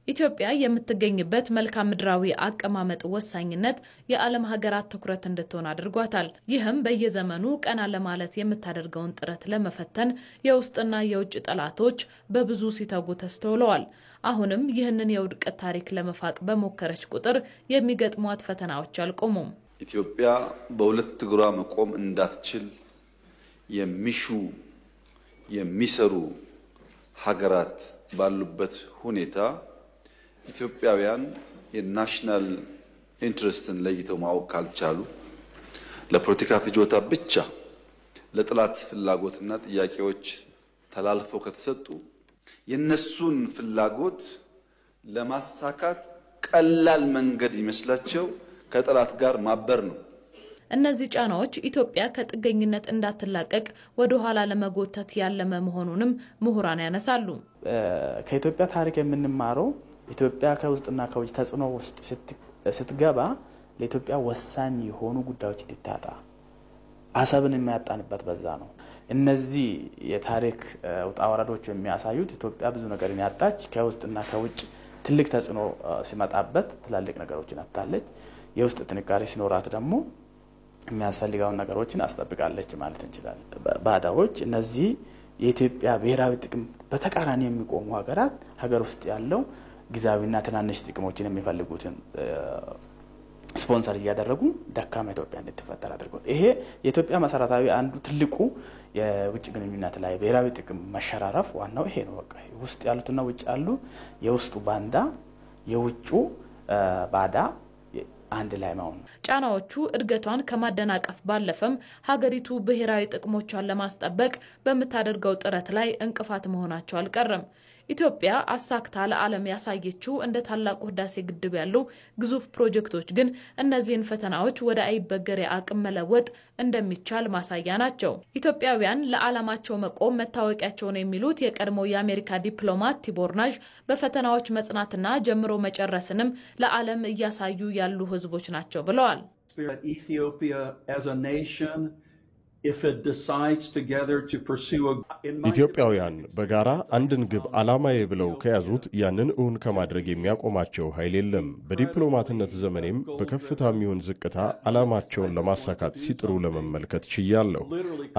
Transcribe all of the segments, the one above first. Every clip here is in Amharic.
ኢትዮጵያ የምትገኝበት መልካም ምድራዊ አቀማመጥ ወሳኝነት የዓለም ሀገራት ትኩረት እንድትሆን አድርጓታል። ይህም በየዘመኑ ቀና ለማለት የምታደርገውን ጥረት ለመፈተን የውስጥና የውጭ ጠላቶች በብዙ ሲተጉ ተስተውለዋል። አሁንም ይህንን የውድቀት ታሪክ ለመፋቅ በሞከረች ቁጥር የሚገጥሟት ፈተናዎች አልቆሙም። ኢትዮጵያ በሁለት እግሯ መቆም እንዳትችል የሚሹ የሚሰሩ ሀገራት ባሉበት ሁኔታ ኢትዮጵያውያን የናሽናል ኢንትረስትን ለይተው ማወቅ ካልቻሉ ለፖለቲካ ፍጆታ ብቻ ለጥላት ፍላጎትና ጥያቄዎች ተላልፈው ከተሰጡ የነሱን ፍላጎት ለማሳካት ቀላል መንገድ ይመስላቸው ከጥላት ጋር ማበር ነው። እነዚህ ጫናዎች ኢትዮጵያ ከጥገኝነት እንዳትላቀቅ ወደ ኋላ ለመጎተት ያለመ መሆኑንም ምሁራን ያነሳሉ። ከኢትዮጵያ ታሪክ የምንማረው ኢትዮጵያ ከውስጥና ከውጭ ተጽዕኖ ውስጥ ስትገባ ለኢትዮጵያ ወሳኝ የሆኑ ጉዳዮች እንድታጣ አሰብን የሚያጣንበት በዛ ነው። እነዚህ የታሪክ ውጣ ወረዶች የሚያሳዩት ኢትዮጵያ ብዙ ነገር ያጣች ከውስጥና ከውጭ ትልቅ ተጽዕኖ ሲመጣበት ትላልቅ ነገሮችን አጣለች። የውስጥ ጥንካሬ ሲኖራት ደግሞ የሚያስፈልጋውን ነገሮችን አስጠብቃለች ማለት እንችላለን። ባዳዎች እነዚህ የኢትዮጵያ ብሔራዊ ጥቅም በተቃራኒ የሚቆሙ ሀገር ውስጥ ያለው ግዛዊና ትናንሽ ጥቅሞችን የሚፈልጉትን ስፖንሰር እያደረጉ ደካማ ኢትዮጵያ እንድትፈጠር አድርገው ይሄ የኢትዮጵያ መሰረታዊ አንዱ ትልቁ የውጭ ግንኙነት ላይ ብሔራዊ ጥቅም መሸራረፍ ዋናው ይሄ ነው። በቃ ውስጥ ያሉትና ውጭ ያሉ የውስጡ ባንዳ የውጩ ባዳ አንድ ላይ ማውን ጫናዎቹ እድገቷን ከማደናቀፍ ባለፈም ሀገሪቱ ብሔራዊ ጥቅሞቿን ለማስጠበቅ በመታደርገው ጥረት ላይ እንቅፋት መሆናቸው አልቀረም። ኢትዮጵያ አሳክታ ለዓለም ያሳየችው እንደ ታላቁ ህዳሴ ግድብ ያሉ ግዙፍ ፕሮጀክቶች ግን እነዚህን ፈተናዎች ወደ አይበገሬ አቅም መለወጥ እንደሚቻል ማሳያ ናቸው። ኢትዮጵያውያን ለዓላማቸው መቆም መታወቂያቸው ነው የሚሉት የቀድሞ የአሜሪካ ዲፕሎማት ቲቦር ናዥ በፈተናዎች መጽናትና ጀምሮ መጨረስንም ለዓለም እያሳዩ ያሉ ህዝቦች ናቸው ብለዋል። ኢትዮጵያውያን በጋራ አንድን ግብ ዓላማዬ ብለው ከያዙት ያንን እውን ከማድረግ የሚያቆማቸው ኃይል የለም። በዲፕሎማትነት ዘመኔም በከፍታም ይሁን ዝቅታ ዓላማቸውን ለማሳካት ሲጥሩ ለመመልከት ችያለሁ።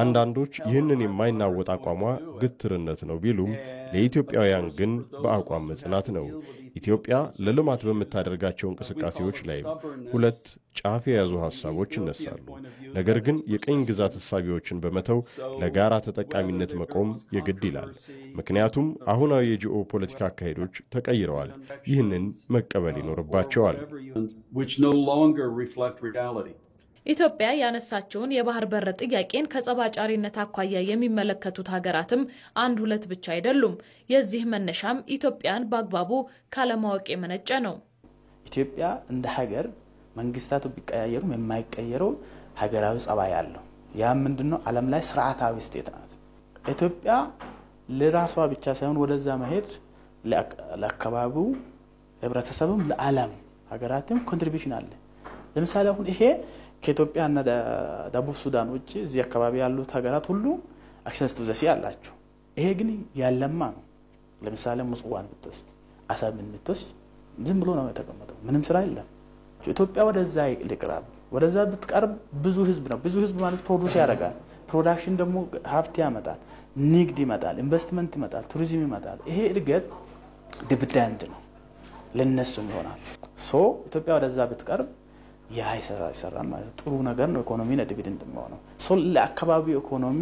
አንዳንዶች ይህንን የማይናወጥ አቋሟ ግትርነት ነው ቢሉም ለኢትዮጵያውያን ግን በአቋም መጽናት ነው። ኢትዮጵያ ለልማት በመታደርጋቸው እንቅስቃሴዎች ላይ ሁለት ጫፍ የያዙ ሐሳቦች ይነሳሉ። ነገር ግን የቀኝ ግዛት ሐሳቢዎችን በመተው ለጋራ ተጠቃሚነት መቆም የግድ ይላል። ምክንያቱም አሁናዊ የጂኦ ፖለቲካ አካሄዶች ተቀይረዋል። ይህንን መቀበል ይኖርባቸዋል። ኢትዮጵያ ያነሳቸውን የባህር በር ጥያቄን ከጸባጫሪነት አኳያ የሚመለከቱት ሀገራትም አንድ ሁለት ብቻ አይደሉም። የዚህ መነሻም ኢትዮጵያን በአግባቡ ካለማወቅ የመነጨ ነው። ኢትዮጵያ እንደ ሀገር መንግስታቱ ቢቀያየሩም የማይቀየረው ሀገራዊ ጸባይ አለው። ያ ምንድነው? ዓለም ላይ ስርዓታዊ ስቴት ናት። ኢትዮጵያ ለራሷ ብቻ ሳይሆን ወደዛ መሄድ ለአካባቢው ህብረተሰብም ለዓለም ሀገራትም ኮንትሪቢዩሽን አለ። ለምሳሌ አሁን ይሄ ከኢትዮጵያና ደቡብ ሱዳን ውጪ እዚህ አካባቢ ያሉት ሀገራት ሁሉ አክሰስ ቱ ዘ ሲ አላቸው። ይሄ ግን ያለማ ነው። ለምሳሌ ሙጽዋን ብትወስድ አሰብን ብትወስድ ዝም ብሎ ነው የተቀመጠው፣ ምንም ስራ የለም። ኢትዮጵያ ወደዛ ልቅራብ ወደዛ ብትቀርብ ብዙ ህዝብ ነው። ብዙ ህዝብ ማለት ፕሮዲዩስ ያደርጋል። ፕሮዳክሽን ደግሞ ሀብት ያመጣል፣ ንግድ ይመጣል፣ ኢንቨስትመንት ይመጣል፣ ቱሪዝም ይመጣል። ይሄ እድገት ዲቪደንድ ነው ለነሱም ይሆናል። ኢትዮጵያ ወደዛ ብትቀርብ ያ ይሰራል ማለት ጥሩ ነገር ነው። ኢኮኖሚ ነው ዲቪደንድ ነው። ለአካባቢው ኢኮኖሚ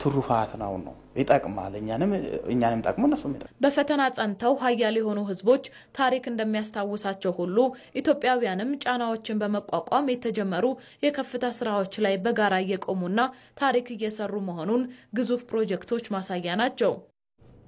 ትሩፋት ነው ይጠቅማል። እኛንም ጠቅሞ እነሱም ይጠቅማል። በፈተና ጸንተው ኃያል የሆኑ ህዝቦች ታሪክ እንደሚያስታውሳቸው ሁሉ ኢትዮጵያውያንም ጫናዎችን በመቋቋም የተጀመሩ የከፍታ ስራዎች ላይ በጋራ እየቆሙና ታሪክ እየሰሩ መሆኑን ግዙፍ ፕሮጀክቶች ማሳያ ናቸው።